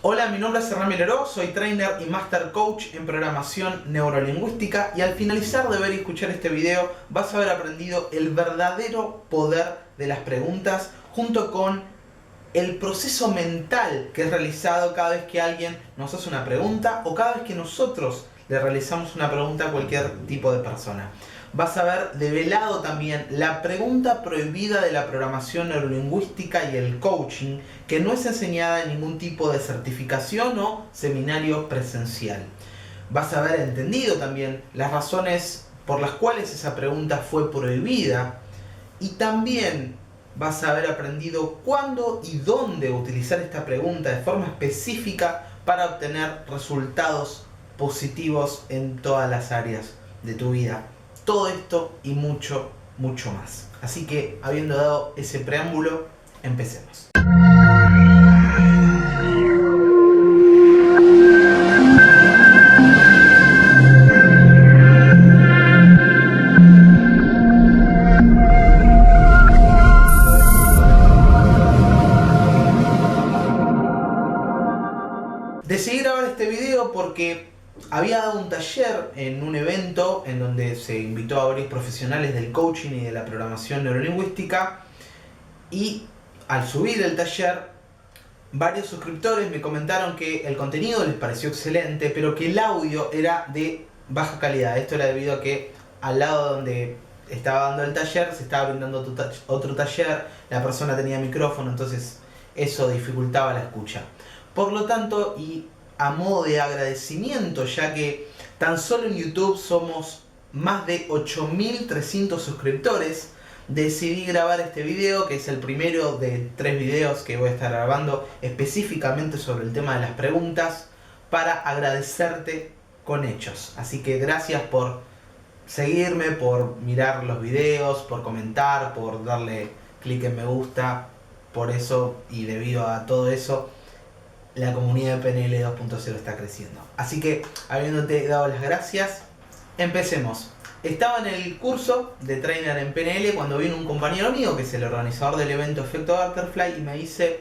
Hola, mi nombre es Hernán Mileró, soy trainer y master coach en programación neurolingüística y al finalizar de ver y escuchar este video vas a haber aprendido el verdadero poder de las preguntas junto con el proceso mental que es realizado cada vez que alguien nos hace una pregunta o cada vez que nosotros le realizamos una pregunta a cualquier tipo de persona. Vas a ver develado también la pregunta prohibida de la programación neurolingüística y el coaching, que no es enseñada en ningún tipo de certificación o seminario presencial. Vas a haber entendido también las razones por las cuales esa pregunta fue prohibida y también vas a haber aprendido cuándo y dónde utilizar esta pregunta de forma específica para obtener resultados positivos en todas las áreas de tu vida. Todo esto y mucho, mucho más. Así que, habiendo dado ese preámbulo, empecemos. Decidí grabar este video porque había dado un taller en un evento en donde se invitó a varios profesionales del coaching y de la programación neurolingüística, y al subir el taller varios suscriptores me comentaron que el contenido les pareció excelente, pero que el audio era de baja calidad. Esto era debido a que al lado donde estaba dando el taller se estaba brindando otro taller, la persona tenía micrófono, entonces eso dificultaba la escucha. Por lo tanto, y a modo de agradecimiento, ya que tan solo en YouTube somos más de 8.300 suscriptores, decidí grabar este video, que es el primero de 3 videos que voy a estar grabando específicamente sobre el tema de las preguntas, para agradecerte con hechos. Así que gracias por seguirme, por mirar los videos, por comentar, por darle clic en me gusta. Por eso y debido a todo eso, la comunidad de PNL 2.0 está creciendo. Así que, habiéndote dado las gracias, empecemos. Estaba en el curso de trainer en PNL cuando vino un compañero mío, que es el organizador del evento Efecto Butterfly, y me dice: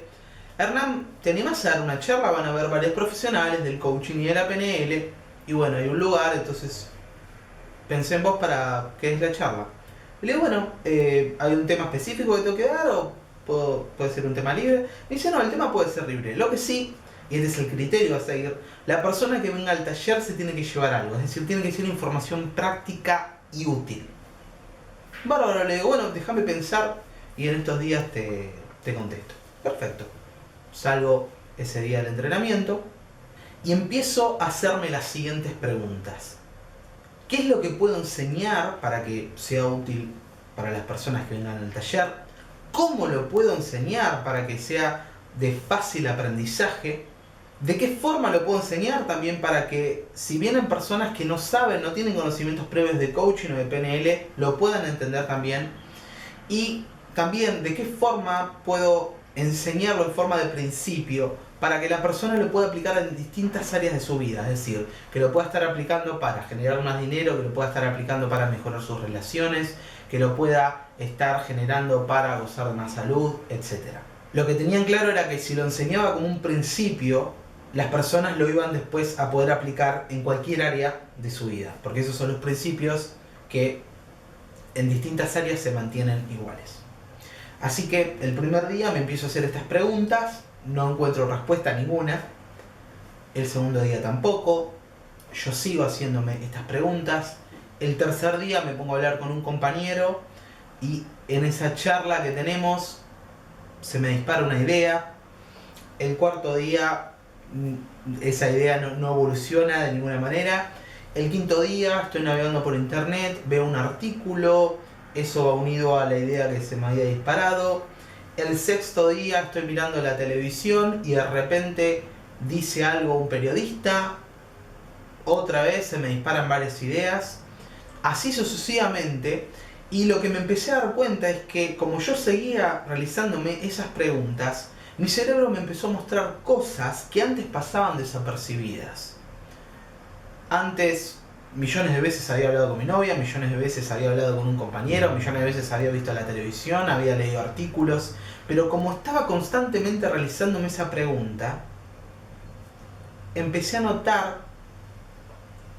Hernán, ¿te animás a dar una charla? Van a haber varios profesionales del coaching y de la PNL, y bueno, hay un lugar, entonces pensé en vos para que es la charla. Y le digo, bueno, ¿hay un tema específico que tengo que dar o puede ser un tema libre? Me dice, no, el tema puede ser libre. Lo que sí, y este es el criterio a seguir, la persona que venga al taller se tiene que llevar algo, es decir, tiene que ser información práctica y útil. Bárbaro, le digo, bueno, déjame pensar y en estos días te contesto. Perfecto. Salgo ese día del entrenamiento y empiezo a hacerme las siguientes preguntas. ¿Qué es lo que puedo enseñar para que sea útil para las personas que vengan al taller? ¿Cómo lo puedo enseñar para que sea de fácil aprendizaje? ¿De qué forma lo puedo enseñar también para que, si vienen personas que no saben, no tienen conocimientos previos de coaching o de PNL, lo puedan entender también? Y también, ¿de qué forma puedo enseñarlo en forma de principio para que la persona lo pueda aplicar en distintas áreas de su vida? Es decir, que lo pueda estar aplicando para generar más dinero, que lo pueda estar aplicando para mejorar sus relaciones, que lo pueda estar generando para gozar de más salud, etc. Lo que tenían claro era que si lo enseñaba como un principio, las personas lo iban después a poder aplicar en cualquier área de su vida, porque esos son los principios que en distintas áreas se mantienen iguales. Así que el primer día me empiezo a hacer estas preguntas, no encuentro respuesta ninguna. El segundo día tampoco. Yo sigo haciéndome estas preguntas. El tercer día me pongo a hablar con un compañero y en esa charla que tenemos se me dispara una idea. El cuarto día esa idea no evoluciona de ninguna manera. El quinto día estoy navegando por internet, veo un artículo, eso va unido a la idea que se me había disparado. El sexto día estoy mirando la televisión y de repente dice algo un periodista, otra vez se me disparan varias ideas, así sucesivamente. Y lo que me empecé a dar cuenta es que como yo seguía realizándome esas preguntas, mi cerebro me empezó a mostrar cosas que antes pasaban desapercibidas. Antes, millones de veces había hablado con mi novia, millones de veces había hablado con un compañero, millones de veces había visto la televisión, había leído artículos, pero como estaba constantemente realizándome esa pregunta, empecé a notar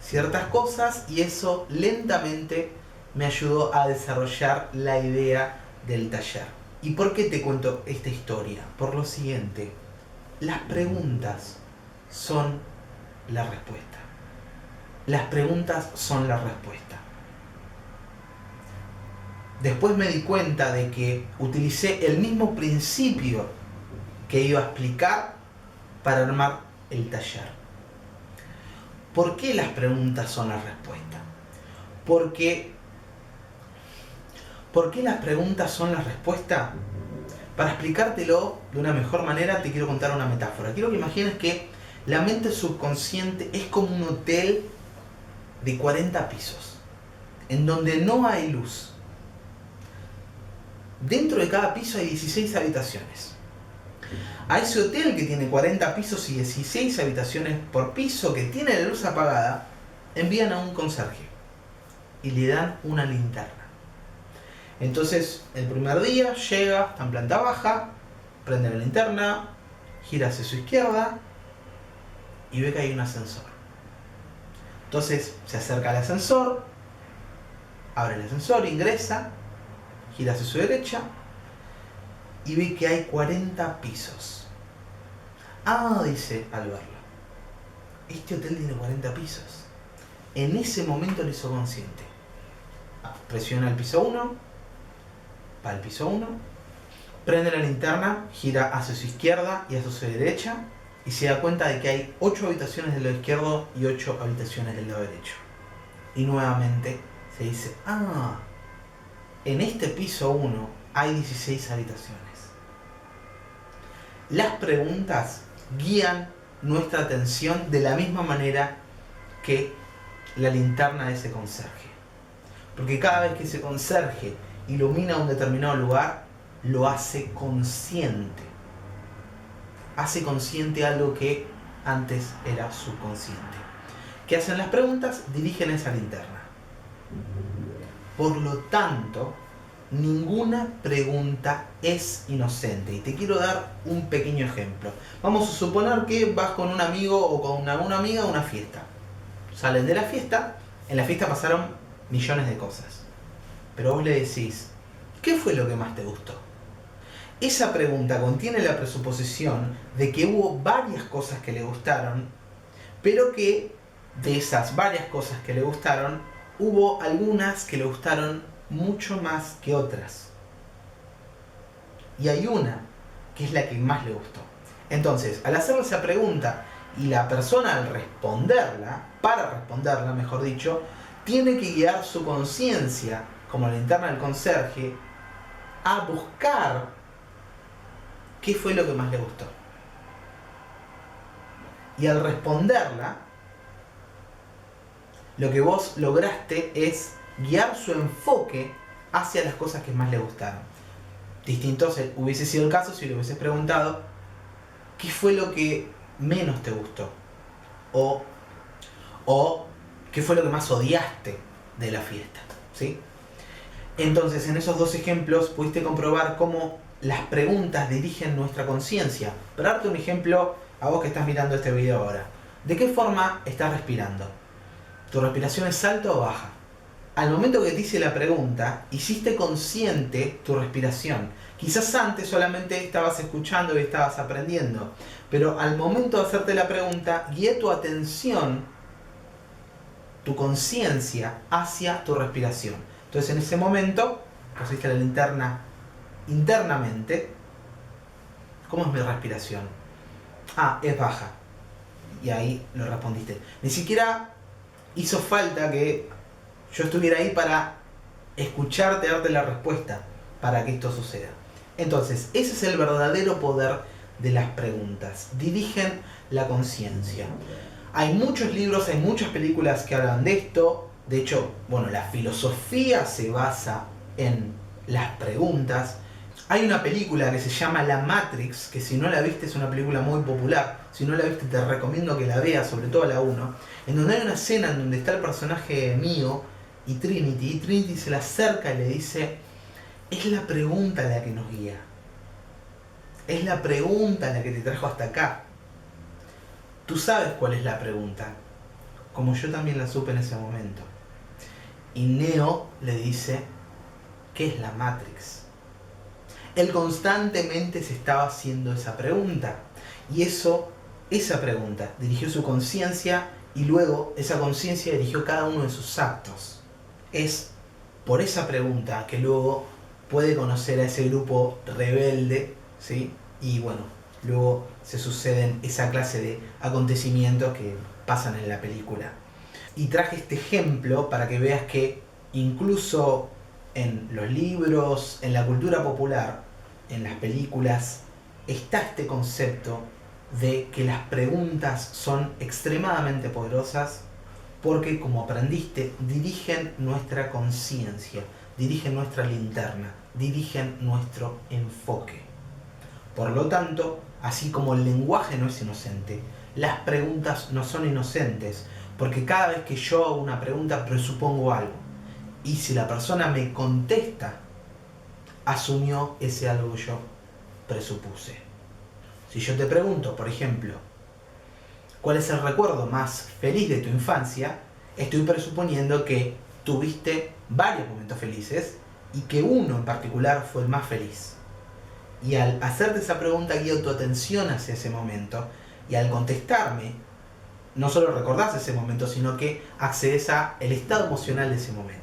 ciertas cosas y eso lentamente me ayudó a desarrollar la idea del taller. ¿Y por qué te cuento esta historia? Por lo siguiente, las preguntas son la respuesta. Las preguntas son la respuesta. Después me di cuenta de que utilicé el mismo principio que iba a explicar para armar el taller. ¿Por qué las preguntas son la respuesta? ¿Por qué las preguntas son la respuesta? Para explicártelo de una mejor manera te quiero contar una metáfora. Quiero que imagines que la mente subconsciente es como un hotel de 40 pisos, en donde no hay luz. Dentro de cada piso hay 16 habitaciones. A ese hotel que tiene 40 pisos y 16 habitaciones por piso, que tiene la luz apagada, envían a un conserje y le dan una linterna. Entonces, el primer día llega, está en planta baja, prende la linterna, gira hacia su izquierda y ve que hay un ascensor. Entonces, se acerca al ascensor, abre el ascensor, ingresa, gira hacia su derecha y ve que hay 40 pisos. Ah, dice al verlo, este hotel tiene 40 pisos. En ese momento lo hizo consciente. Presiona el piso 1, va al piso 1, prende la linterna, gira hacia su izquierda y hacia su derecha y se da cuenta de que hay 8 habitaciones del lado izquierdo y 8 habitaciones del lado derecho. Y nuevamente se dice, en este piso 1 hay 16 habitaciones. Las preguntas guían nuestra atención de la misma manera que la linterna de ese conserje. Porque cada vez que ese conserje ilumina un determinado lugar, lo hace consciente. Hace consciente algo que antes era subconsciente. ¿Qué hacen las preguntas? Dirigen esa linterna. Por lo tanto, ninguna pregunta es inocente. Y te quiero dar un pequeño ejemplo. Vamos a suponer que vas con un amigo o con una amiga a una fiesta. Salen de la fiesta, en la fiesta pasaron millones de cosas. Pero vos le decís, ¿qué fue lo que más te gustó? Esa pregunta contiene la presuposición de que hubo varias cosas que le gustaron, pero que de esas varias cosas que le gustaron, hubo algunas que le gustaron mucho más que otras. Y hay una que es la que más le gustó. Entonces, al hacerle esa pregunta y la persona al responderla, para responderla, mejor dicho, tiene que guiar su conciencia, como la linterna del conserje, a buscar qué fue lo que más le gustó. Y al responderla, lo que vos lograste es guiar su enfoque hacia las cosas que más le gustaron. Distinto hubiese sido el caso si le hubieses preguntado qué fue lo que menos te gustó o qué fue lo que más odiaste de la fiesta, ¿sí? Entonces, en esos dos ejemplos pudiste comprobar cómo las preguntas dirigen nuestra conciencia. Para darte un ejemplo, a vos que estás mirando este video ahora, ¿de qué forma estás respirando? ¿Tu respiración es alta o baja? Al momento que te hice la pregunta, hiciste consciente tu respiración. Quizás antes solamente estabas escuchando y estabas aprendiendo, pero al momento de hacerte la pregunta, guié tu atención, tu conciencia hacia tu respiración. Entonces en ese momento, pusiste la linterna internamente. ¿Cómo es mi respiración? Es baja. Y ahí lo respondiste. Ni siquiera hizo falta que yo estuviera ahí para escucharte, darte la respuesta para que esto suceda. Entonces, ese es el verdadero poder de las preguntas. Dirigen la conciencia. Hay muchos libros, hay muchas películas que hablan de esto. De hecho, la filosofía se basa en las preguntas. Hay una película que se llama La Matrix, que si no la viste es una película muy popular. Si no la viste te recomiendo que la veas, sobre todo la 1, en donde hay una escena en donde está el personaje mío y Trinity se le acerca y le dice, es la pregunta la que nos guía. Es la pregunta la que te trajo hasta acá. tú sabes cuál es la pregunta, como yo también la supe en ese momento. Y Neo le dice, ¿qué es la Matrix? Él constantemente se estaba haciendo esa pregunta. Y esa pregunta dirigió su conciencia y luego esa conciencia dirigió cada uno de sus actos. Es por esa pregunta que luego puede conocer a ese grupo rebelde, ¿sí? Y bueno, luego se suceden esa clase de acontecimientos que pasan en la película. Y traje este ejemplo para que veas que incluso en los libros, en la cultura popular, en las películas, está este concepto de que las preguntas son extremadamente poderosas porque, como aprendiste, dirigen nuestra conciencia, dirigen nuestra linterna, dirigen nuestro enfoque. Por lo tanto, así como el lenguaje no es inocente, las preguntas no son inocentes, porque cada vez que yo hago una pregunta presupongo algo. Y si la persona me contesta, asumió ese algo que yo presupuse. Si yo te pregunto, por ejemplo, ¿cuál es el recuerdo más feliz de tu infancia? Estoy presuponiendo que tuviste varios momentos felices y que uno en particular fue el más feliz. Y al hacerte esa pregunta guío tu atención hacia ese momento y al contestarme, no solo recordás ese momento, sino que accedes al estado emocional de ese momento.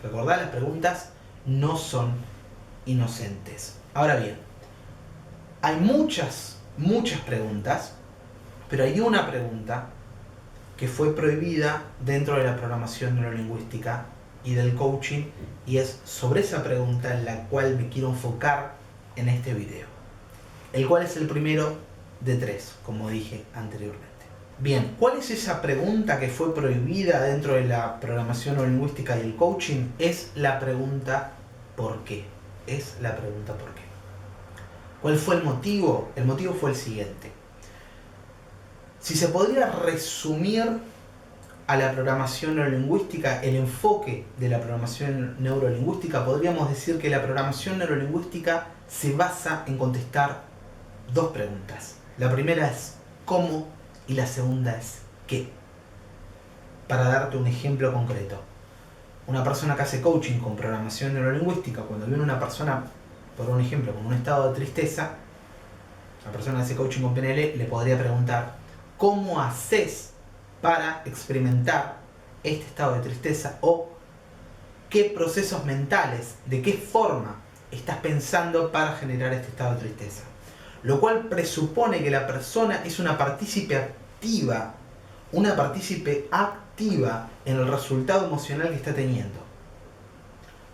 Recordá, las preguntas no son inocentes. Ahora bien, hay muchas preguntas, pero hay una pregunta que fue prohibida dentro de la programación neurolingüística y del coaching, y es sobre esa pregunta en la cual me quiero enfocar en este video, el cual es el primero de 3, como dije anteriormente. Bien, ¿cuál es esa pregunta que fue prohibida dentro de la programación neurolingüística y el coaching? Es la pregunta ¿por qué? Es la pregunta ¿por qué? ¿Cuál fue el motivo? El motivo fue el siguiente. Si se podría resumir a la programación neurolingüística, el enfoque de la programación neurolingüística, podríamos decir que la programación neurolingüística se basa en contestar 2 preguntas. La primera es ¿cómo? Y la segunda es ¿qué? Para darte un ejemplo concreto. Una persona que hace coaching con programación neurolingüística, cuando viene una persona, por un ejemplo, con un estado de tristeza, la persona que hace coaching con PNL le podría preguntar ¿cómo haces para experimentar este estado de tristeza? O ¿qué procesos mentales, de qué forma estás pensando para generar este estado de tristeza? Lo cual presupone que la persona es una partícipe activa en el resultado emocional que está teniendo.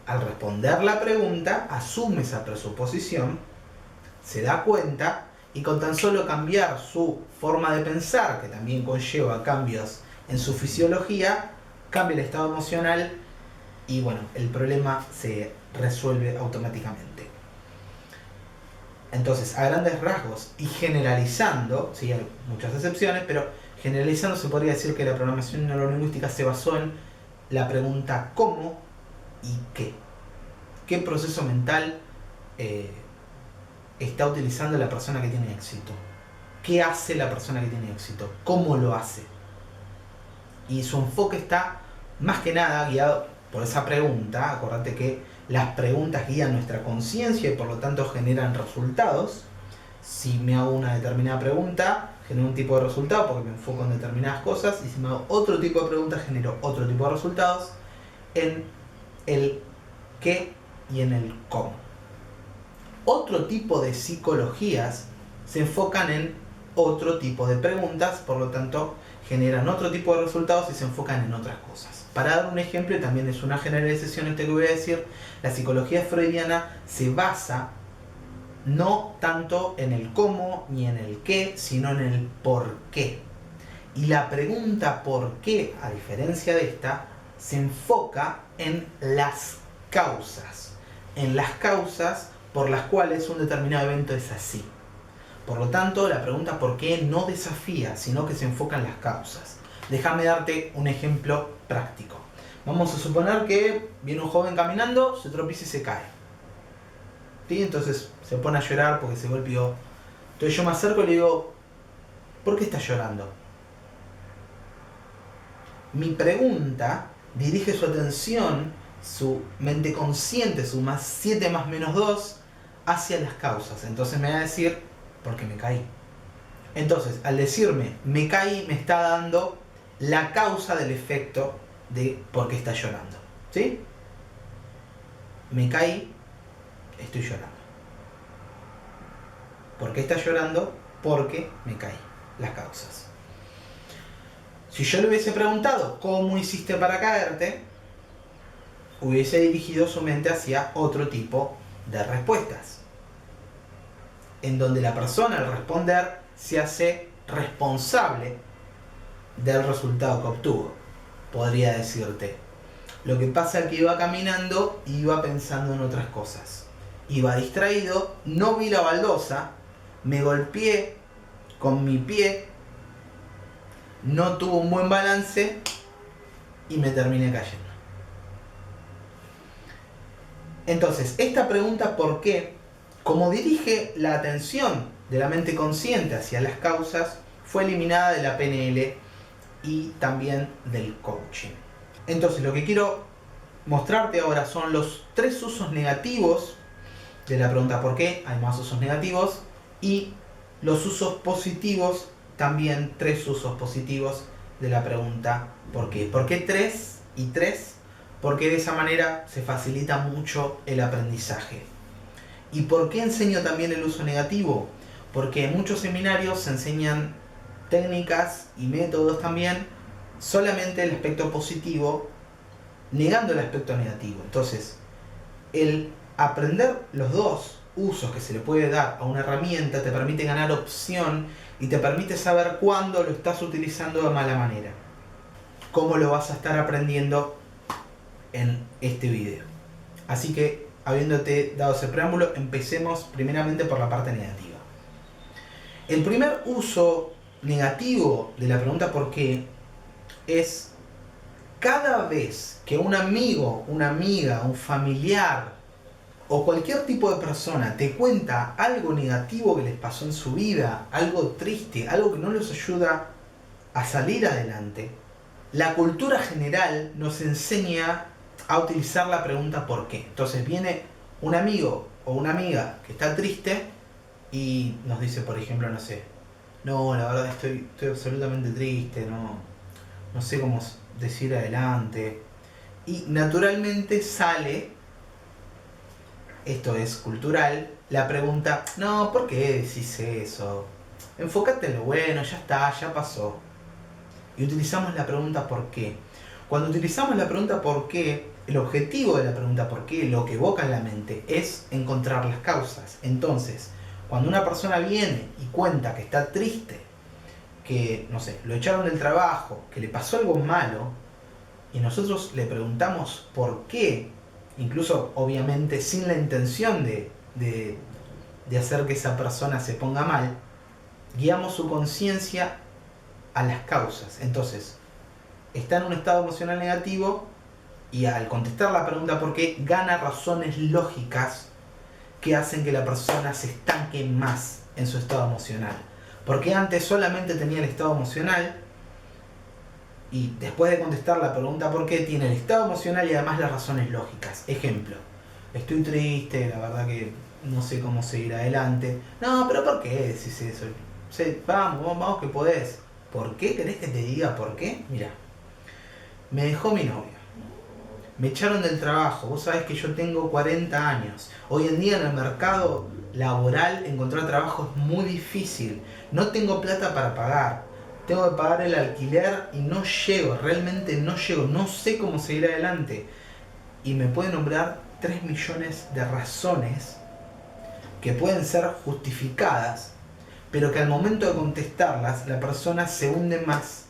Al responder la pregunta, asume esa presuposición, se da cuenta y con tan solo cambiar su forma de pensar, que también conlleva cambios en su fisiología, cambia el estado emocional y bueno, el problema se resuelve automáticamente. Entonces, a grandes rasgos y generalizando, sí hay muchas excepciones, pero generalizando se podría decir que la programación neurolingüística se basó en la pregunta ¿cómo? ¿Y qué? ¿Qué proceso mental está utilizando la persona que tiene éxito? ¿Qué hace la persona que tiene éxito? ¿Cómo lo hace? Y su enfoque está más que nada guiado por esa pregunta. Acordate que las preguntas guían nuestra conciencia y por lo tanto generan resultados. Si me hago una determinada pregunta, genero un tipo de resultado porque me enfoco en determinadas cosas, y si me hago otro tipo de preguntas, genero otro tipo de resultados en el qué y en el cómo. Otro tipo de psicologías se enfocan en otro tipo de preguntas, por lo tanto generan otro tipo de resultados y se enfocan en otras cosas. Para dar un ejemplo, y también es una generalización que voy a decir, la psicología freudiana se basa no tanto en el cómo ni en el qué, sino en el por qué. Y la pregunta por qué, a diferencia de esta, se enfoca en las causas. En las causas por las cuales un determinado evento es así. Por lo tanto, la pregunta por qué no desafía, sino que se enfoca en las causas. Déjame darte un ejemplo práctico. Vamos a suponer que viene un joven caminando, se tropieza y se cae. ¿Sí? Entonces se pone a llorar porque se golpeó. Entonces yo me acerco y le digo, ¿por qué estás llorando? Mi pregunta dirige su atención, su mente consciente, su más 7 más menos 2, hacia las causas. Entonces me va a decir, porque me caí. Entonces, al decirme, me caí, me está dando la causa del efecto de por qué está llorando. ¿Sí? Me caí, estoy llorando. ¿Por qué está llorando? Porque me caí. Las causas. Si yo le hubiese preguntado, ¿cómo hiciste para caerte?, hubiese dirigido su mente hacia otro tipo de respuestas, en donde la persona al responder se hace responsable del resultado que obtuvo. Podría decirte, lo que pasa es que iba caminando y iba pensando en otras cosas. Iba distraído, no vi la baldosa, me golpeé con mi pie, no tuvo un buen balance y me terminé cayendo. Entonces, esta pregunta ¿por qué?, como dirige la atención de la mente consciente hacia las causas, fue eliminada de la PNL y también del coaching. Entonces, lo que quiero mostrarte ahora son los 3 usos negativos de la pregunta ¿por qué? Hay más usos negativos. Y los usos positivos, también 3 usos positivos de la pregunta ¿por qué? ¿Por qué 3 y 3? Porque de esa manera se facilita mucho el aprendizaje. ¿Y por qué enseño también el uso negativo? Porque en muchos seminarios se enseñan técnicas y métodos también, solamente el aspecto positivo, negando el aspecto negativo. Entonces, el aprender los 2 usos que se le puede dar a una herramienta te permite ganar opción y te permite saber cuándo lo estás utilizando de mala manera. ¿Cómo lo vas a estar aprendiendo en este video? Así que, habiéndote dado ese preámbulo, empecemos primeramente por la parte negativa. El primer uso negativo de la pregunta ¿por qué? Es cada vez que un amigo, una amiga, un familiar o cualquier tipo de persona te cuenta algo negativo que les pasó en su vida, algo triste, algo que no les ayuda a salir adelante, la cultura general nos enseña a utilizar la pregunta ¿por qué? Entonces viene un amigo o una amiga que está triste y nos dice, por ejemplo, no sé, no, la verdad estoy absolutamente triste, no sé cómo decir adelante. Y naturalmente sale, esto es cultural, la pregunta, no, ¿por qué decís eso? Enfócate en lo bueno, ya está, ya pasó. Y utilizamos la pregunta ¿por qué? Cuando utilizamos la pregunta ¿por qué?, el objetivo de la pregunta ¿por qué?, lo que evoca en la mente, es encontrar las causas. Entonces, cuando una persona viene y cuenta que está triste, que, no sé, lo echaron del trabajo, que le pasó algo malo, y nosotros le preguntamos ¿por qué?, incluso obviamente sin la intención de hacer que esa persona se ponga mal, guiamos su conciencia a las causas. Entonces, está en un estado emocional negativo y al contestar la pregunta ¿por qué?, gana razones lógicas que hacen que la persona se estanque más en su estado emocional. Porque antes solamente tenía el estado emocional y después de contestar la pregunta ¿por qué?, tiene el estado emocional y además las razones lógicas. Ejemplo, estoy triste, la verdad que no sé cómo seguir adelante. No, pero ¿por qué decís eso? Sí, vamos que podés. ¿Por qué querés que te diga por qué? Mira, me dejó mi novia. Me echaron del trabajo, vos sabés que yo tengo 40 años. Hoy en día en el mercado laboral encontrar trabajo es muy difícil. No tengo plata para pagar. Tengo que pagar el alquiler y no llego, realmente no llego. No sé cómo seguir adelante. Y me puede nombrar 3 millones de razones que pueden ser justificadas, pero que al momento de contestarlas la persona se hunde más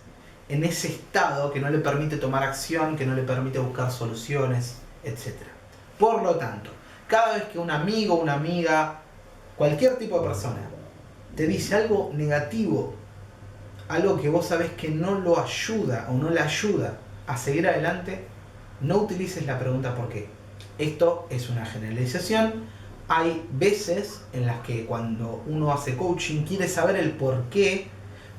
en ese estado que no le permite tomar acción, que no le permite buscar soluciones, etc. Por lo tanto, cada vez que un amigo, una amiga, cualquier tipo de persona te dice algo negativo, algo que vos sabés que no lo ayuda o no le ayuda a seguir adelante, no utilices la pregunta ¿por qué? Esto es una generalización. Hay veces en las que cuando uno hace coaching quiere saber el por qué,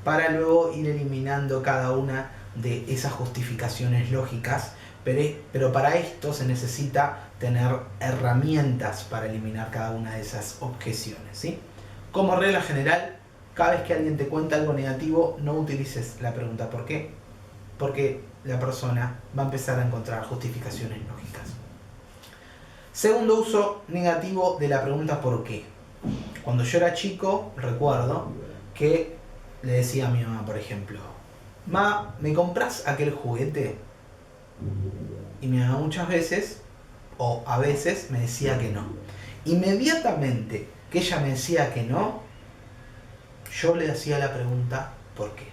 para luego ir eliminando cada una de esas justificaciones lógicas, pero para esto se necesita tener herramientas para eliminar cada una de esas objeciones, ¿sí? Como regla general, cada vez que alguien te cuenta algo negativo, no utilices la pregunta ¿por qué? Porque la persona va a empezar a encontrar justificaciones lógicas. Segundo uso negativo de la pregunta ¿por qué? Cuando yo era chico, recuerdo que le decía a mi mamá, por ejemplo, Ma, ¿me compras aquel juguete? Y mi mamá muchas veces, o a veces, me decía que no. Inmediatamente que ella me decía que no, yo le hacía la pregunta ¿por qué?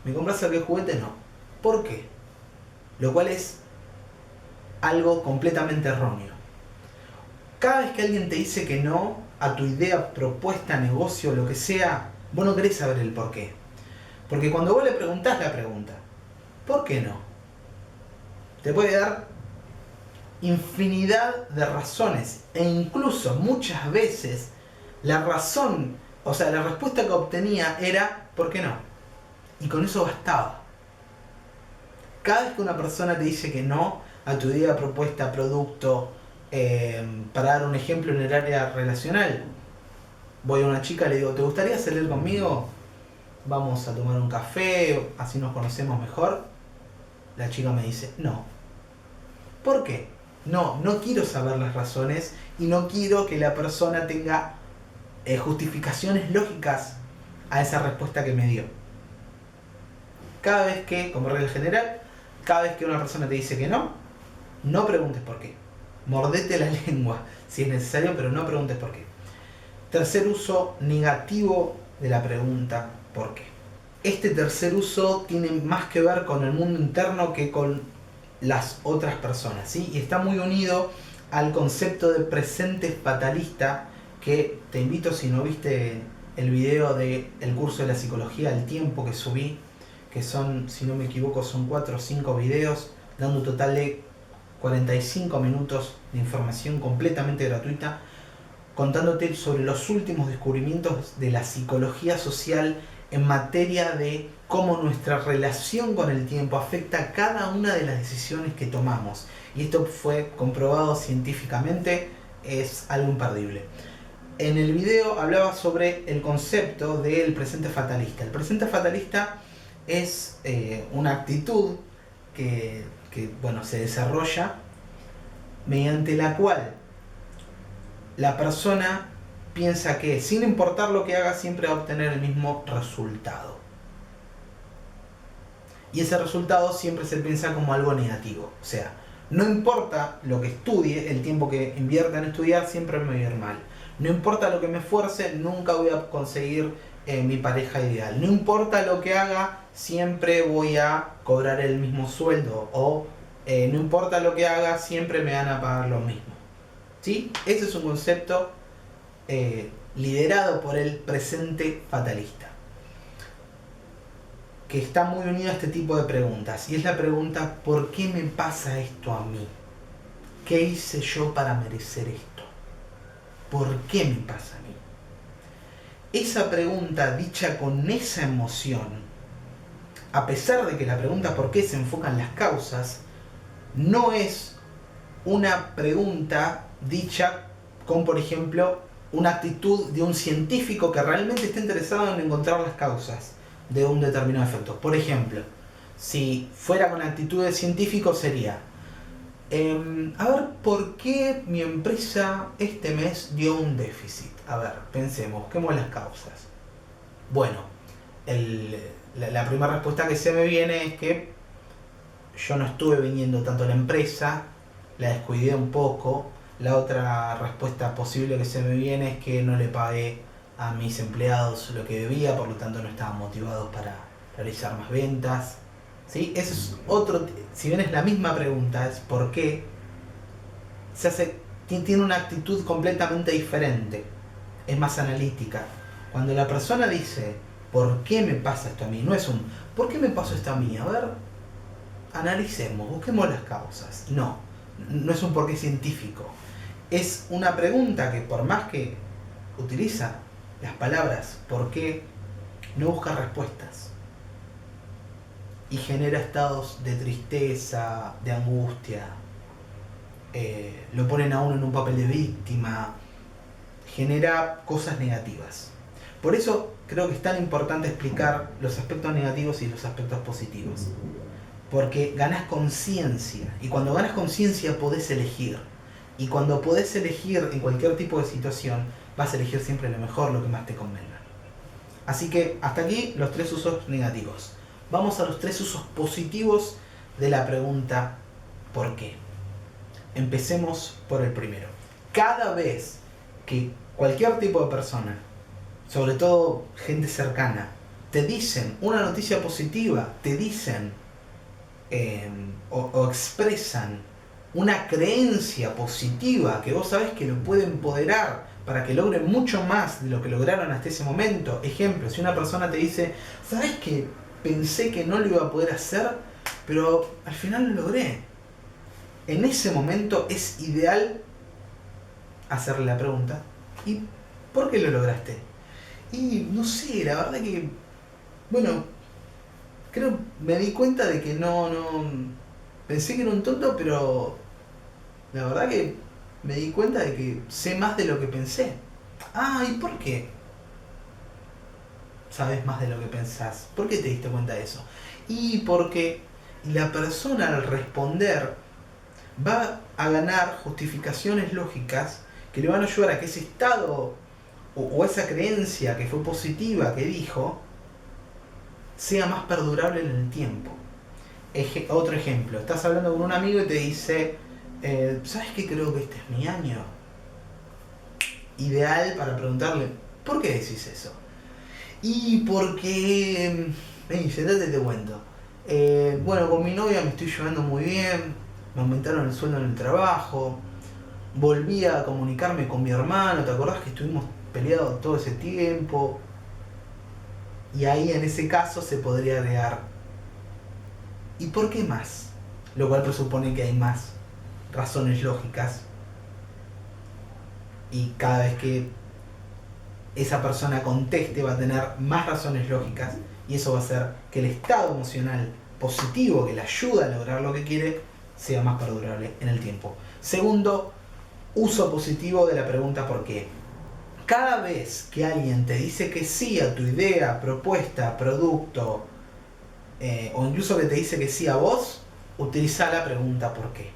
¿Me compras aquel juguete? No. ¿Por qué? Lo cual es algo completamente erróneo. Cada vez que alguien te dice que no a tu idea, propuesta, negocio, lo que sea, vos no querés saber el por qué. Porque cuando vos le preguntás la pregunta, ¿por qué no? Te puede dar infinidad de razones e incluso muchas veces la razón, o sea, la respuesta que obtenía era ¿por qué no? Y con eso bastaba. Cada vez que una persona te dice que no a tu idea, propuesta, producto, para dar un ejemplo en el área relacional, voy a una chica y le digo, ¿te gustaría salir conmigo? Vamos a tomar un café, así nos conocemos mejor. La chica me dice, no. ¿Por qué? No quiero saber las razones y no quiero que la persona tenga justificaciones lógicas a esa respuesta que me dio. Cada vez que, como regla general, cada vez que una persona te dice que no, no preguntes por qué. Mordete la lengua si es necesario, pero no preguntes por qué. Tercer uso negativo de la pregunta ¿por qué? Este tercer uso tiene más que ver con el mundo interno que con las otras personas, ¿sí? Y está muy unido al concepto de presente fatalista, que te invito, si no viste el video del curso de la psicología del tiempo que subí, que son, si no me equivoco, son 4 o 5 videos, dando un total de 45 minutos de información completamente gratuita, contándote sobre los últimos descubrimientos de la psicología social en materia de cómo nuestra relación con el tiempo afecta a cada una de las decisiones que tomamos. Y esto fue comprobado científicamente, es algo imperdible. En el video hablaba sobre el concepto del presente fatalista. El presente fatalista es una actitud que se desarrolla mediante la cual la persona piensa que sin importar lo que haga siempre va a obtener el mismo resultado. Y ese resultado siempre se piensa como algo negativo. O sea, no importa lo que estudie, el tiempo que invierta en estudiar siempre me va a ir mal. No importa lo que me esfuerce, nunca voy a conseguir mi pareja ideal. No importa lo que haga, siempre voy a cobrar el mismo sueldo. O no importa lo que haga, siempre me van a pagar lo mismo. ¿Sí? Ese es un concepto liderado por el presente fatalista, que está muy unido a este tipo de preguntas. Y es la pregunta, ¿por qué me pasa esto a mí? ¿Qué hice yo para merecer esto? ¿Por qué me pasa a mí? Esa pregunta dicha con esa emoción, a pesar de que la pregunta ¿por qué? Se enfoca en las causas, no es una pregunta dicha con, por ejemplo, una actitud de un científico que realmente está interesado en encontrar las causas de un determinado efecto. Por ejemplo, si fuera con actitud de científico sería a ver, ¿por qué mi empresa este mes dio un déficit? A ver, pensemos, busquemos las causas. Bueno, la primera respuesta que se me viene es que yo no estuve viniendo tanto a la empresa, la descuidé un poco. La otra respuesta posible que se me viene es que no le pagué a mis empleados lo que debía, por lo tanto no estaban motivados para realizar más ventas. ¿Sí? Eso es otro, si bien es la misma pregunta, es por qué, tiene una actitud completamente diferente, es más analítica. Cuando la persona dice ¿por qué me pasa esto a mí? No es un ¿por qué me pasó esto a mí? A ver, analicemos, busquemos las causas. No es un por qué científico. Es una pregunta que, por más que utiliza las palabras por qué, no busca respuestas. Y genera estados de tristeza, de angustia. Lo ponen a uno en un papel de víctima. Genera cosas negativas. Por eso creo que es tan importante explicar los aspectos negativos y los aspectos positivos. Porque ganás conciencia. Y cuando ganas conciencia podés elegir. Y cuando podés elegir en cualquier tipo de situación, vas a elegir siempre lo mejor, lo que más te convenga. Así que hasta aquí los 3 usos negativos. Vamos a los 3 usos positivos de la pregunta ¿por qué? Empecemos por el primero. Cada vez que cualquier tipo de persona, sobre todo gente cercana, te dicen una noticia positiva, te dicen o expresan una creencia positiva que vos sabés que lo puede empoderar para que logren mucho más de lo que lograron hasta ese momento. Ejemplo, si una persona te dice, ¿sabés que pensé que no lo iba a poder hacer, pero al final lo logré? En ese momento es ideal hacerle la pregunta, ¿y por qué lo lograste? Y no sé, la verdad que, bueno, me di cuenta de que no, pensé que era un tonto, pero la verdad que me di cuenta de que sé más de lo que pensé. Ah, ¿y por qué sabes más de lo que pensás? ¿Por qué te diste cuenta de eso? Y porque la persona al responder va a ganar justificaciones lógicas que le van a ayudar a que ese estado o esa creencia que fue positiva que dijo sea más perdurable en el tiempo. Otro ejemplo, estás hablando con un amigo y te dice, ¿sabes qué? Creo que este es mi año. Ideal para preguntarle, ¿por qué decís eso? Y porque, sentate y te cuento. Bueno, con mi novia me estoy llevando muy bien, me aumentaron el sueldo en el trabajo, volví a comunicarme con mi hermano, ¿te acordás que estuvimos peleados todo ese tiempo? Y ahí en ese caso se podría agregar, ¿y por qué más? Lo cual presupone que hay más razones lógicas. Y cada vez que esa persona conteste va a tener más razones lógicas. Y eso va a hacer que el estado emocional positivo que le ayuda a lograr lo que quiere sea más perdurable en el tiempo. Segundo, uso positivo de la pregunta ¿por qué? Cada vez que alguien te dice que sí a tu idea, propuesta, producto, o incluso que te dice que sí a vos, utiliza la pregunta ¿por qué?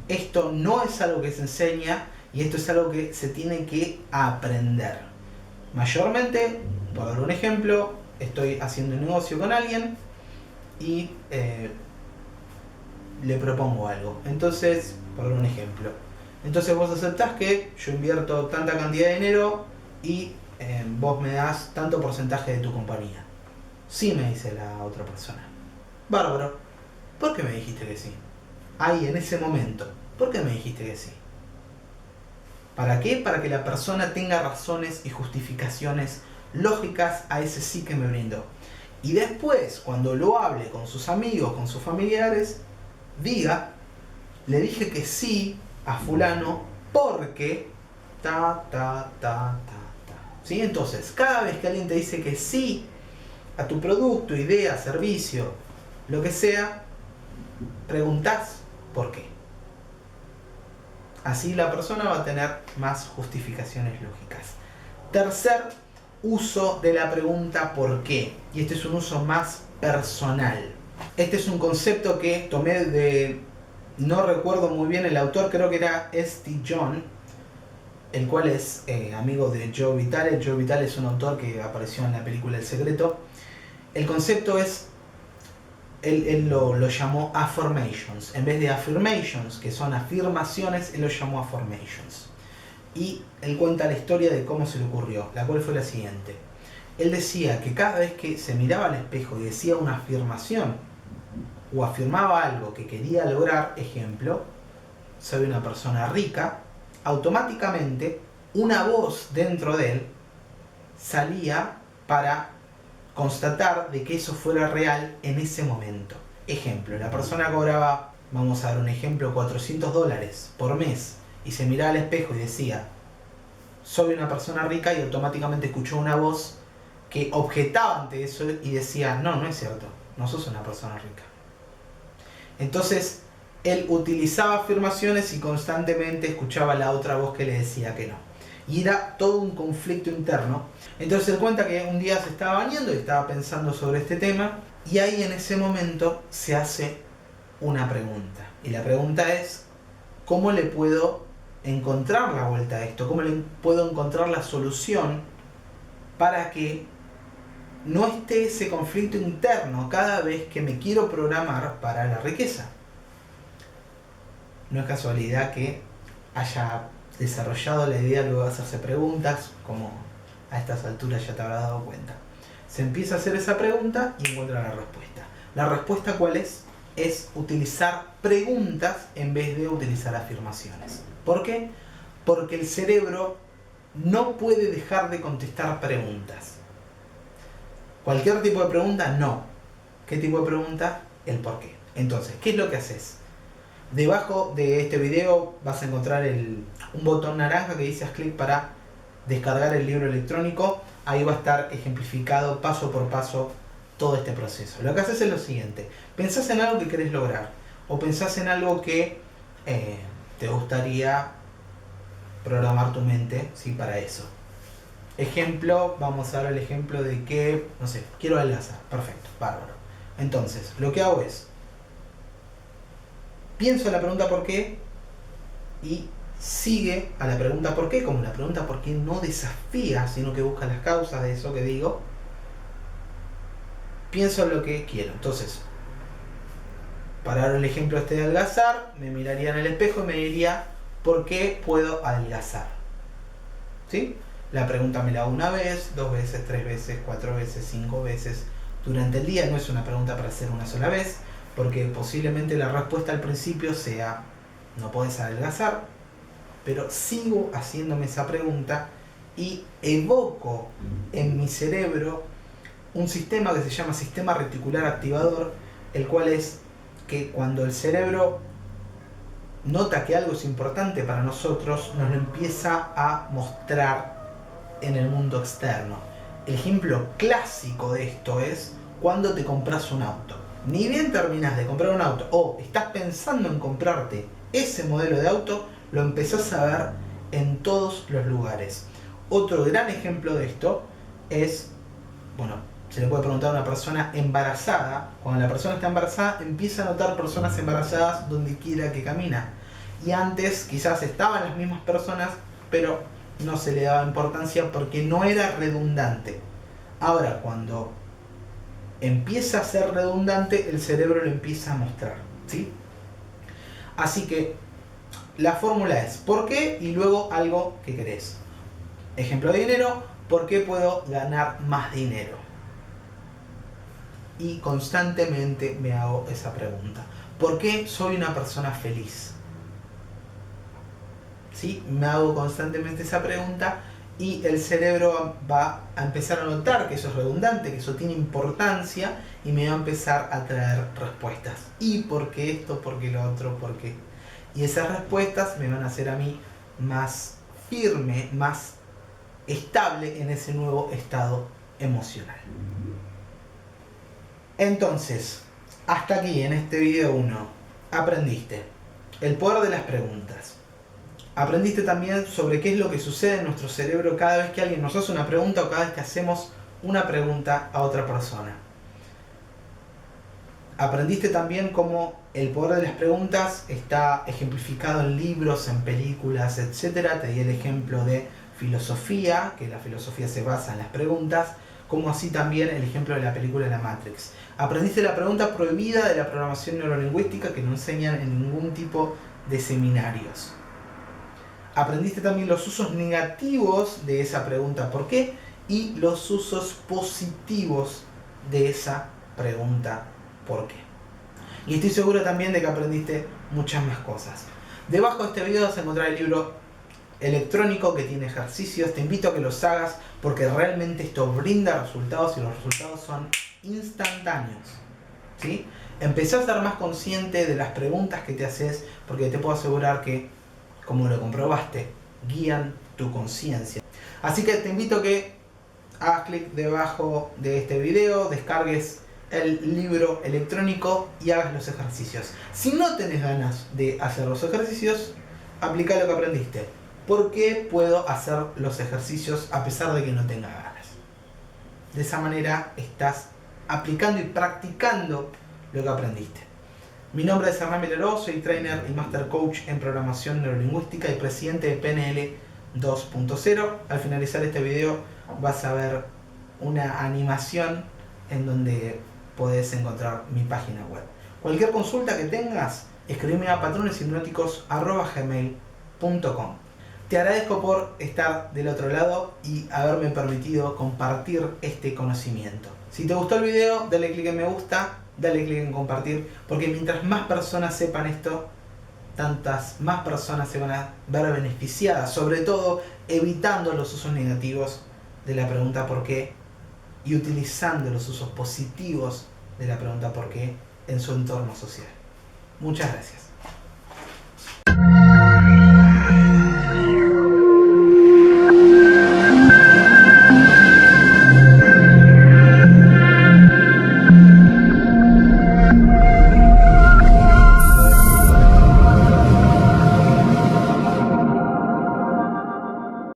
Esto no es algo que se enseña y esto es algo que se tiene que aprender. Mayormente, por dar un ejemplo, estoy haciendo un negocio con alguien y le propongo algo. Entonces, por dar un ejemplo, entonces vos aceptás que yo invierto tanta cantidad de dinero y vos me das tanto porcentaje de tu compañía. Sí, me dice la otra persona. Bárbaro. ¿Por qué me dijiste que sí? Ahí, en ese momento, ¿por qué me dijiste que sí? ¿Para qué? Para que la persona tenga razones y justificaciones lógicas a ese sí que me brindó. Y después, cuando lo hable con sus amigos, con sus familiares, diga, le dije que sí a fulano porque ¿sí? Entonces, cada vez que alguien te dice que sí a tu producto, idea, servicio, lo que sea, preguntás por qué. Así la persona va a tener más justificaciones lógicas. Tercer uso de la pregunta ¿por qué? Y este es un uso más personal. Este es un concepto que tomé de, no recuerdo muy bien el autor, creo que era S.T. John, el cual es amigo de Joe Vitale. Joe Vitale es un autor que apareció en la película El Secreto. El concepto es, él lo llamó affirmations. En vez de affirmations, que son afirmaciones, él lo llamó affirmations. Y él cuenta la historia de cómo se le ocurrió, la cual fue la siguiente. Él decía que cada vez que se miraba al espejo y decía una afirmación, o afirmaba algo que quería lograr, ejemplo, soy una persona rica, automáticamente una voz dentro de él salía para constatar de que eso fuera real en ese momento. Ejemplo, la persona cobraba, vamos a dar un ejemplo, $400 por mes y se miraba al espejo y decía, soy una persona rica, y automáticamente escuchó una voz que objetaba ante eso y decía, no, no es cierto, no sos una persona rica. Entonces, él utilizaba afirmaciones y constantemente escuchaba la otra voz que le decía que no. Y era todo un conflicto interno. Entonces él cuenta que un día se estaba bañando y estaba pensando sobre este tema, y ahí en ese momento se hace una pregunta. Y la pregunta es, ¿cómo le puedo encontrar la vuelta a esto? ¿Cómo le puedo encontrar la solución para que no esté ese conflicto interno cada vez que me quiero programar para la riqueza? No es casualidad que haya desarrollado la idea luego de hacerse preguntas, como a estas alturas ya te habrás dado cuenta. Se empieza a hacer esa pregunta y encuentra la respuesta. ¿La respuesta cuál es? Es utilizar preguntas en vez de utilizar afirmaciones. ¿Por qué? Porque el cerebro no puede dejar de contestar preguntas. Cualquier tipo de pregunta, no. ¿Qué tipo de pregunta? El por qué. Entonces, ¿qué es lo que haces? Debajo de este video vas a encontrar un botón naranja que dice haz clic para descargar el libro electrónico. Ahí va a estar ejemplificado paso por paso todo este proceso. Lo que haces es lo siguiente. Pensás en algo que querés lograr o pensás en algo que te gustaría programar tu mente, ¿sí? Para eso. Ejemplo, vamos a ver el ejemplo de que, no sé, quiero adelgazar. Perfecto, bárbaro. Entonces, lo que hago es pienso en la pregunta por qué y sigue a la pregunta por qué, como la pregunta por qué no desafía, sino que busca las causas de eso que digo. Pienso en lo que quiero. Entonces, para dar el ejemplo este de adelgazar, me miraría en el espejo y me diría, ¿por qué puedo adelgazar? ¿Sí? La pregunta me la hago una vez, 2 veces, 3 veces, 4 veces, 5 veces. Durante el día no es una pregunta para hacer una sola vez, porque posiblemente la respuesta al principio sea, no podés adelgazar, pero sigo haciéndome esa pregunta y evoco en mi cerebro un sistema que se llama sistema reticular activador, el cual es que cuando el cerebro nota que algo es importante para nosotros, nos lo empieza a mostrar en el mundo externo. El ejemplo clásico de esto es cuando te compras un auto. Ni bien terminas de comprar un auto o estás pensando en comprarte ese modelo de auto, lo empezás a ver en todos los lugares. Otro gran ejemplo de esto es, bueno, se le puede preguntar a una persona embarazada. Cuando la persona está embarazada, empieza a notar personas embarazadas donde quiera que camina. Y antes quizás estaban las mismas personas, pero no se le daba importancia porque no era redundante. Ahora, cuando empieza a ser redundante, el cerebro lo empieza a mostrar, ¿sí? Así que la fórmula es ¿por qué? Y luego algo que querés. Ejemplo de dinero, ¿por qué puedo ganar más dinero? Y constantemente me hago esa pregunta. ¿Por qué soy una persona feliz? ¿Sí? Me hago constantemente esa pregunta y el cerebro va a empezar a notar que eso es redundante, que eso tiene importancia y me va a empezar a traer respuestas. ¿Y por qué esto? ¿Por qué lo otro? ¿Por qué? Y esas respuestas me van a hacer a mí más firme, más estable en ese nuevo estado emocional. Entonces, hasta aquí en este video 1, aprendiste el poder de las preguntas. Aprendiste también sobre qué es lo que sucede en nuestro cerebro cada vez que alguien nos hace una pregunta o cada vez que hacemos una pregunta a otra persona. Aprendiste también cómo el poder de las preguntas está ejemplificado en libros, en películas, etc. Te di el ejemplo de filosofía, que la filosofía se basa en las preguntas, como así también el ejemplo de la película La Matrix. Aprendiste la pregunta prohibida de la programación neurolingüística que no enseñan en ningún tipo de seminarios. Aprendiste también los usos negativos de esa pregunta ¿por qué? Y los usos positivos de esa pregunta ¿por qué? Y estoy seguro también de que aprendiste muchas más cosas. Debajo de este video vas a encontrar el libro electrónico que tiene ejercicios. Te invito a que los hagas porque realmente esto brinda resultados y los resultados son instantáneos, ¿sí? Empezá a ser más consciente de las preguntas que te haces porque te puedo asegurar que, como lo comprobaste, guían tu conciencia. Así que te invito a que hagas clic debajo de este video, descargues el libro electrónico y hagas los ejercicios. Si no tenés ganas de hacer los ejercicios, aplica lo que aprendiste. ¿Por qué puedo hacer los ejercicios a pesar de que no tenga ganas? De esa manera estás aplicando y practicando lo que aprendiste. Mi nombre es Hernán Mileró, soy trainer y master coach en programación neurolingüística y presidente de PNL 2.0. Al finalizar este video vas a ver una animación en donde podés encontrar mi página web. Cualquier consulta que tengas, escribime a patroneshinóticos@gmail.com. Te agradezco por estar del otro lado y haberme permitido compartir este conocimiento. Si te gustó el video, dale clic en me gusta, dale clic en compartir, porque mientras más personas sepan esto, tantas más personas se van a ver beneficiadas, sobre todo evitando los usos negativos de la pregunta ¿por qué? Y utilizando los usos positivos de la pregunta ¿por qué? En su entorno social. Muchas gracias.